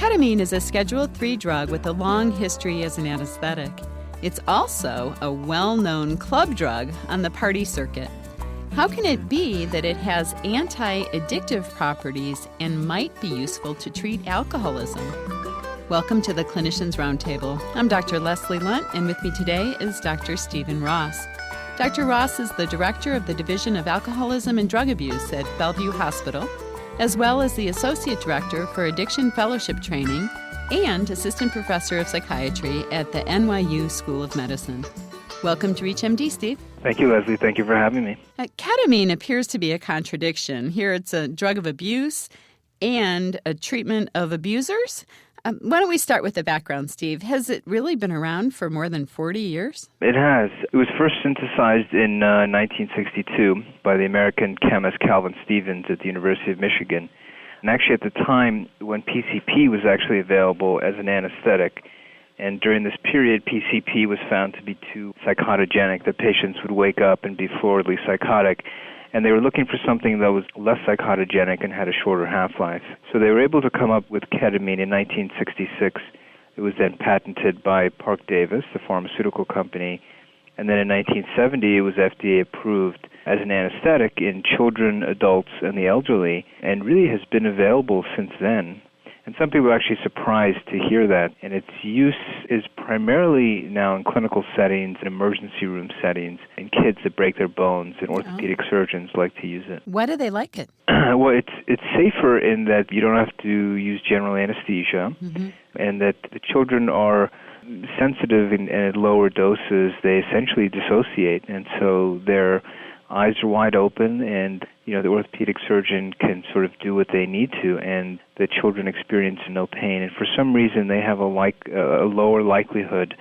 Ketamine is a Schedule III drug with a long history as an anesthetic. It's also a well-known club drug on the party circuit. How can it be that it has anti-addictive properties and might be useful to treat alcoholism? Welcome to the Clinicians Roundtable. I'm Dr. Leslie Lundt, and with me today is Dr. Stephen Ross. Dr. Ross is the director of the Division of Alcoholism and Drug Abuse at Bellevue Hospital, as well as the associate director for addiction fellowship training and assistant professor of psychiatry at the NYU School of Medicine. Welcome to ReachMD, Steve. Thank you, Leslie. Thank you for having me. Ketamine appears to be a contradiction. Here it's a drug of abuse and a treatment of abusers. Why don't we start with the background, Steve? Has it really been around for more than 40 years? It has. It was first synthesized in 1962 by the American chemist Calvin Stevens at the University of Michigan. And actually at the time when PCP was actually available as an anesthetic, and during this period PCP was found to be too psychotogenic, that patients would wake up and be floridly psychotic. And they were looking for something that was less psychotogenic and had a shorter half-life. So they were able to come up with ketamine in 1966. It was then patented by Park Davis, the pharmaceutical company. And then in 1970, it was FDA approved as an anesthetic in children, adults, and the elderly, and really has been available since then. And some people are actually surprised to hear that. And its use is primarily now in clinical settings, in emergency room settings, in kids that break their bones, and orthopedic surgeons like to use it. Why do they like it? Well, it's safer in that you don't have to use general anesthesia, and that the children are sensitive and at lower doses, they essentially dissociate. And so their eyes are wide open, and the orthopedic surgeon can sort of do what they need to, and the children experience no pain. And for some reason, they have a lower likelihood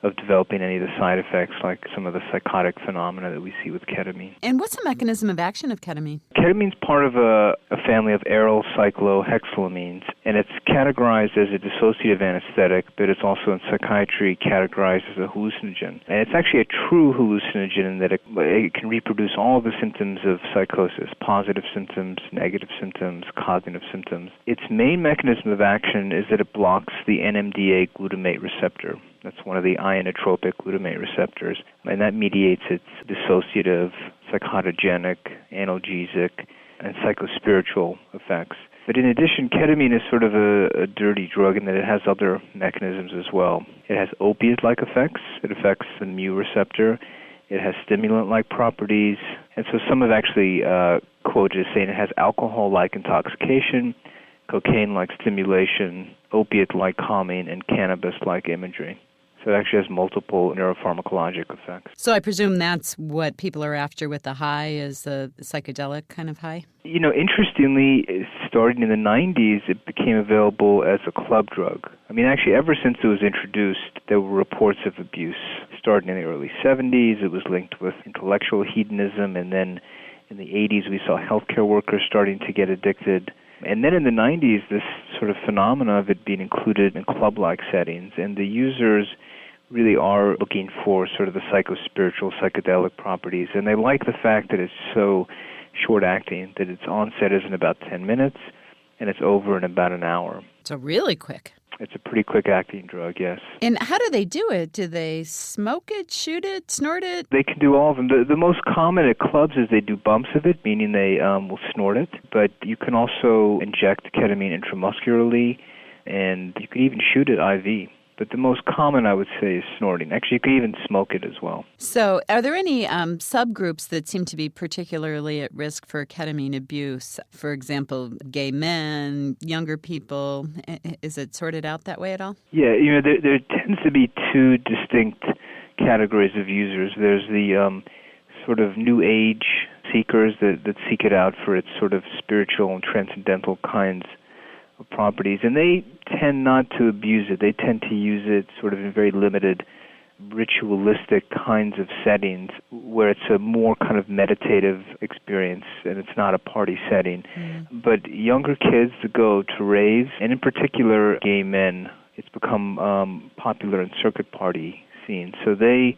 of developing any of the side effects, like some of the psychotic phenomena that we see with ketamine. And what's the mechanism of action of ketamine? Ketamine's part of a family of aryl cyclohexylamines, and it's categorized as a dissociative anesthetic, but it's also in psychiatry categorized as a hallucinogen. And it's actually a true hallucinogen in that it can reproduce all of the symptoms of psychosis, positive symptoms, negative symptoms, cognitive symptoms. Its main mechanism of action is that it blocks the NMDA glutamate receptor. That's one of the ionotropic glutamate receptors, and that mediates its dissociative, psychotogenic, analgesic, and psychospiritual effects. But in addition, ketamine is sort of a dirty drug in that it has other mechanisms as well. It has opiate-like effects. It affects the mu receptor. It has stimulant-like properties. And so some have actually quoted as saying it has alcohol-like intoxication, cocaine-like stimulation, opiate-like calming, and cannabis-like imagery. So it actually has multiple neuropharmacologic effects. So I presume that's what people are after with the high, is the psychedelic kind of high? Interestingly, starting in the 90s, it became available as a club drug. Actually, ever since it was introduced, there were reports of abuse. Starting in the early 70s, it was linked with intellectual hedonism, and then in the 80s, we saw healthcare workers starting to get addicted. And then in the 90s, this sort of phenomena of it being included in club-like settings, and the users really are looking for sort of the psychospiritual, psychedelic properties, and they like the fact that it's so short-acting, that its onset is in about 10 minutes, and it's over in about an hour. So really quick. It's a pretty quick-acting drug, yes. And how do they do it? Do they smoke it, shoot it, snort it? They can do all of them. The most common at clubs is they do bumps of it, meaning they will snort it. But you can also inject ketamine intramuscularly, and you can even shoot it IV. But the most common, I would say, is snorting. Actually, you can even smoke it as well. So are there any subgroups that seem to be particularly at risk for ketamine abuse? For example, gay men, younger people. Is it sorted out that way at all? Yeah, there tends to be two distinct categories of users. There's the sort of new age seekers that seek it out for its sort of spiritual and transcendental kinds of properties, and they tend not to abuse it. They tend to use it sort of in very limited ritualistic kinds of settings where it's a more kind of meditative experience and it's not a party setting. But younger kids that go to raves, and in particular gay men, it's become popular in circuit party scenes. So they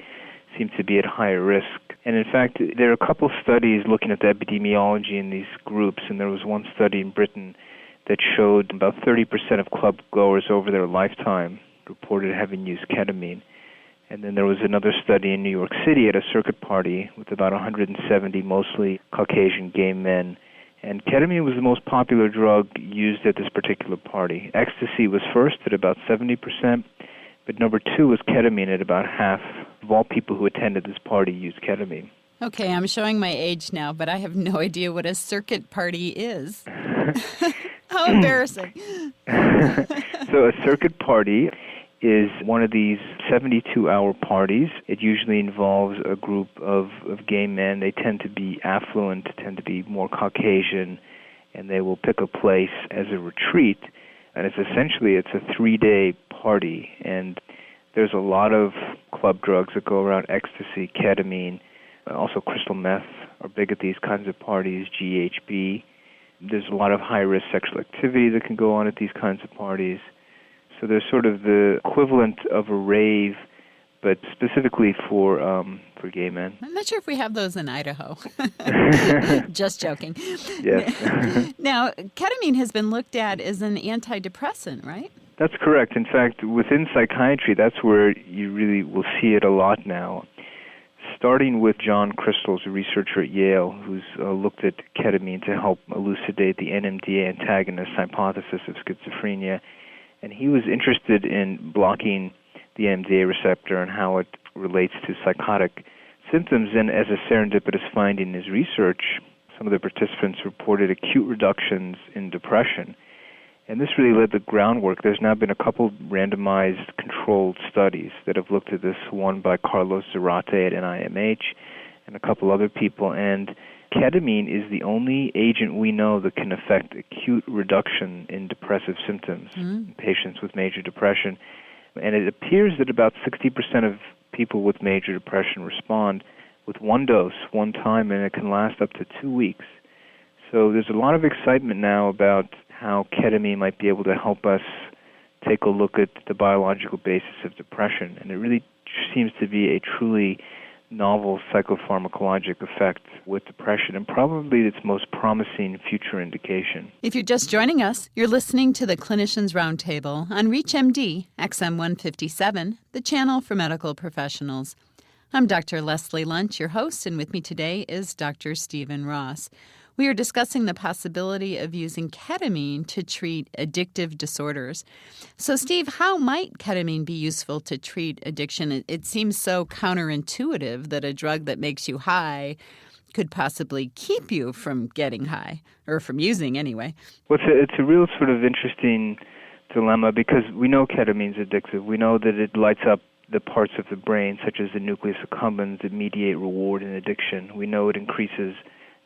seem to be at higher risk. And in fact, there are a couple studies looking at the epidemiology in these groups, and there was one study in Britain that showed about 30% of club goers over their lifetime reported having used ketamine. And then there was another study in New York City at a circuit party with about 170 mostly Caucasian gay men. And ketamine was the most popular drug used at this particular party. Ecstasy was first at about 70%, but number two was ketamine at about half of all people who attended this party used ketamine. Okay, I'm showing my age now, but I have no idea what a circuit party is. How embarrassing. So a circuit party is one of these 72-hour parties. It usually involves a group of gay men. They tend to be affluent, tend to be more Caucasian, and they will pick a place as a retreat. And it's a 3-day party. And there's a lot of club drugs that go around: ecstasy, ketamine, also crystal meth are big at these kinds of parties, GHB. There's a lot of high-risk sexual activity that can go on at these kinds of parties. So there's sort of the equivalent of a rave, but specifically for gay men. I'm not sure if we have those in Idaho. Just joking. Yes. Now, ketamine has been looked at as an antidepressant, right? That's correct. In fact, within psychiatry, that's where you really will see it a lot now. Starting with John Crystal's a researcher at Yale, who's looked at ketamine to help elucidate the NMDA antagonist hypothesis of schizophrenia. And he was interested in blocking the NMDA receptor and how it relates to psychotic symptoms. And as a serendipitous finding in his research, some of the participants reported acute reductions in depression. And this really led the groundwork. There's now been a couple randomized controlled studies that have looked at this, one by Carlos Zarate at NIMH and a couple other people. And ketamine is the only agent we know that can affect acute reduction in depressive symptoms in patients with major depression. And it appears that about 60% of people with major depression respond with one dose, one time, and it can last up to 2 weeks. So there's a lot of excitement now about how ketamine might be able to help us take a look at the biological basis of depression. And it really seems to be a truly novel psychopharmacologic effect with depression, and probably its most promising future indication. If you're just joining us, you're listening to the Clinicians Roundtable on ReachMD XM 157, the channel for medical professionals. I'm Dr. Leslie Lundt, your host, and with me today is Dr. Stephen Ross. We are discussing the possibility of using ketamine to treat addictive disorders. So, Steve, how might ketamine be useful to treat addiction? It seems so counterintuitive that a drug that makes you high could possibly keep you from getting high, or from using anyway. Well, it's a real sort of interesting dilemma because we know ketamine's addictive. We know that it lights up the parts of the brain, such as the nucleus accumbens, that mediate reward and addiction. We know it increases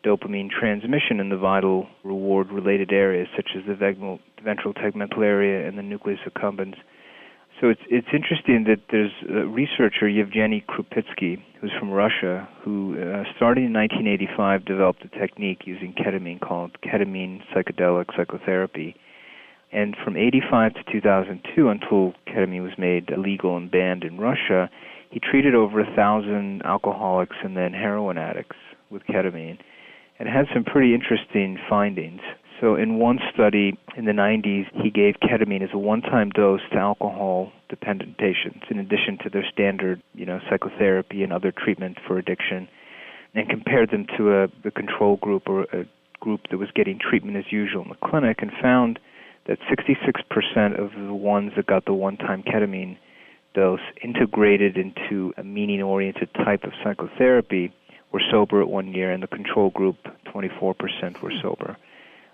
dopamine transmission in the vital reward-related areas, such as the ventral tegmental area and the nucleus accumbens. So it's interesting that there's a researcher, Yevgeny Krupitsky, who's from Russia, who starting in 1985 developed a technique using ketamine called ketamine psychedelic psychotherapy. And from 85 to 2002, until ketamine was made illegal and banned in Russia, he treated over 1,000 alcoholics and then heroin addicts with ketamine, and had some pretty interesting findings. So in one study in the 90s, he gave ketamine as a one-time dose to alcohol-dependent patients, in addition to their standard, psychotherapy and other treatment for addiction, and compared them to the control group, or a group that was getting treatment as usual in the clinic, and found that 66% of the ones that got the one-time ketamine dose integrated into a meaning-oriented type of psychotherapy were sober at 1 year, and the control group, 24% were sober.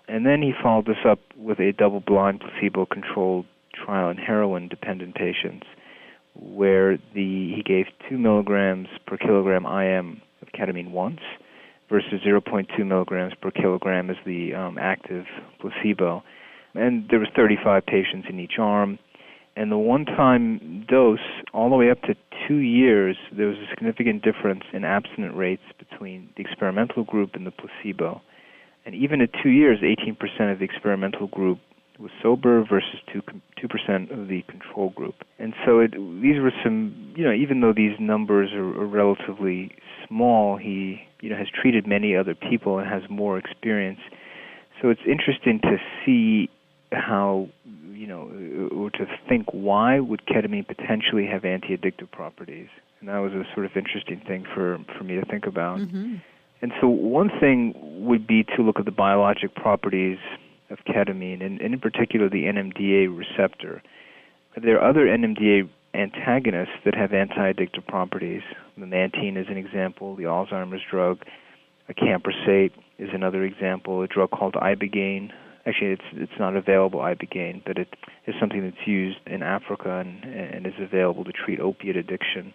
And then he followed this up with a double-blind, placebo-controlled trial in heroin-dependent patients, where he gave 2 milligrams per kilogram IM of ketamine once, versus 0.2 milligrams per kilogram as the active placebo. And there was 35 patients in each arm. And the one-time dose, all the way up to 2 years, there was a significant difference in abstinent rates between the experimental group and the placebo. And even at 2 years, 18% of the experimental group was sober versus 2% of the control group. And so these were some, even though these numbers are relatively small, he has treated many other people and has more experience. So it's interesting to see how, or to think why would ketamine potentially have anti-addictive properties. And that was a sort of interesting thing for me to think about. Mm-hmm. And so one thing would be to look at the biologic properties of ketamine, and in particular the NMDA receptor. There are other NMDA antagonists that have anti-addictive properties. Memantine is an example, the Alzheimer's drug. Acamprosate is another example, a drug called ibogaine. Actually, it's not available, ibogaine, but it is something that's used in Africa and is available to treat opiate addiction.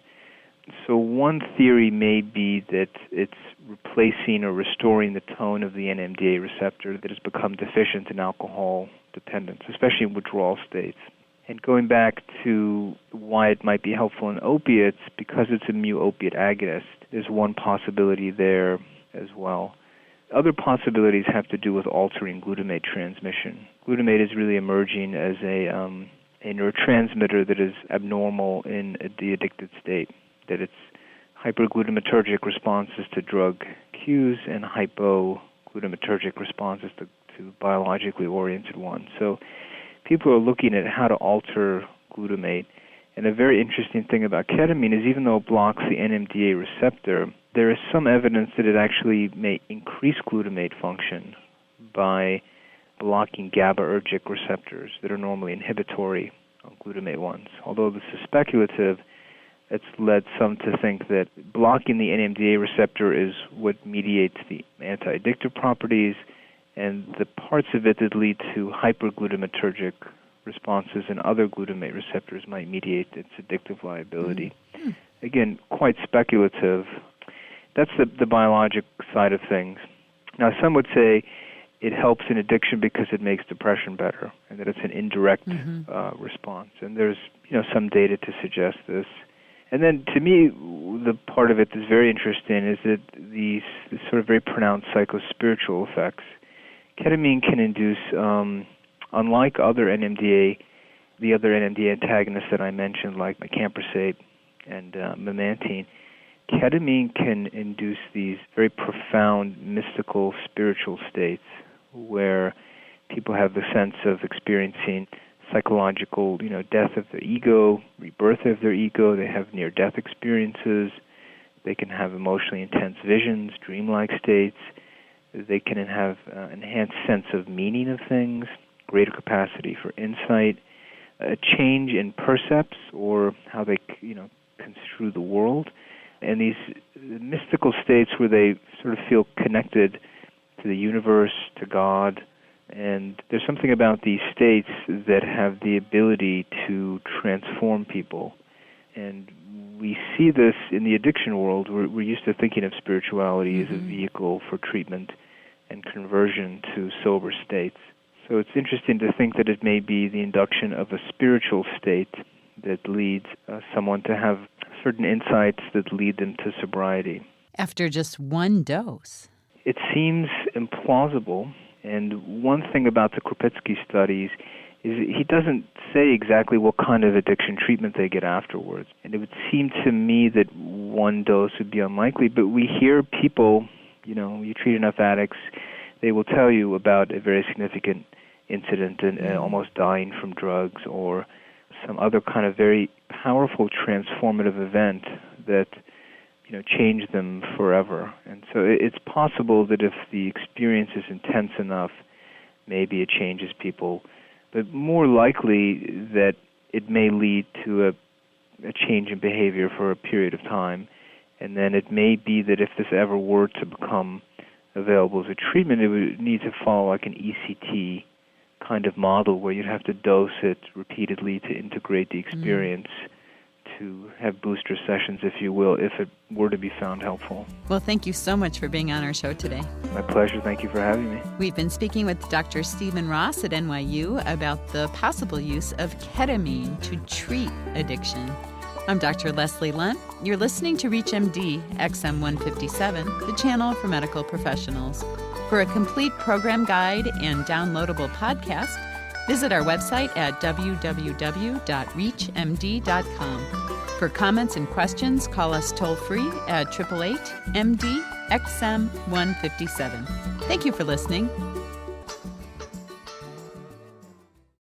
So one theory may be that it's replacing or restoring the tone of the NMDA receptor that has become deficient in alcohol dependence, especially in withdrawal states. And going back to why it might be helpful in opiates, because it's a mu-opiate agonist, there's one possibility there as well. Other possibilities have to do with altering glutamate transmission. Glutamate is really emerging as a neurotransmitter that is abnormal in the addicted state, that it's hyperglutamatergic responses to drug cues and hypoglutamatergic responses to biologically oriented ones. So people are looking at how to alter glutamate. And a very interesting thing about ketamine is even though it blocks the NMDA receptor, there is some evidence that it actually may increase glutamate function by blocking GABAergic receptors that are normally inhibitory on glutamate ones. Although this is speculative, it's led some to think that blocking the NMDA receptor is what mediates the anti-addictive properties, and the parts of it that lead to hyperglutamatergic responses and other glutamate receptors might mediate its addictive liability. Mm-hmm. Again, quite speculative. That's the biologic side of things. Now, some would say it helps in addiction because it makes depression better, and that it's an indirect response. And there's some data to suggest this. And then, to me, the part of it that's very interesting is that these sort of very pronounced psychospiritual effects. Ketamine can induce, unlike the other NMDA antagonists that I mentioned, like acamprosate and memantine, ketamine can induce these very profound mystical spiritual states where people have the sense of experiencing psychological, death of their ego, rebirth of their ego. They have near-death experiences. They can have emotionally intense visions, dreamlike states. They can have enhanced sense of meaning of things, greater capacity for insight, a change in percepts or how they, construe the world, and these mystical states where they sort of feel connected to the universe, to God. And there's something about these states that have the ability to transform people. And we see this in the addiction world. We're used to thinking of spirituality as a vehicle for treatment and conversion to sober states. So it's interesting to think that it may be the induction of a spiritual state that leads someone to have certain insights that lead them to sobriety. After just one dose? It seems implausible. And one thing about the Krupitsky studies is he doesn't say exactly what kind of addiction treatment they get afterwards. And it would seem to me that one dose would be unlikely, but we hear people, you treat enough addicts, they will tell you about a very significant incident and almost dying from drugs or some other kind of very powerful transformative event that change them forever. And so it's possible that if the experience is intense enough, maybe it changes people, but more likely that it may lead to a change in behavior for a period of time. And then it may be that if this ever were to become available as a treatment, it would need to follow like an ECT kind of model where you'd have to dose it repeatedly to integrate the experience, to have booster sessions, if you will, if it were to be found helpful. Well, thank you so much for being on our show today. My pleasure. Thank you for having me. We've been speaking with Dr. Stephen Ross at NYU about the possible use of ketamine to treat addiction. I'm Dr. Leslie Lundt. You're listening to ReachMD XM 157, the channel for medical professionals. For a complete program guide and downloadable podcast, visit our website at www.reachmd.com. For comments and questions, call us toll-free at 888-MD-XM157. Thank you for listening.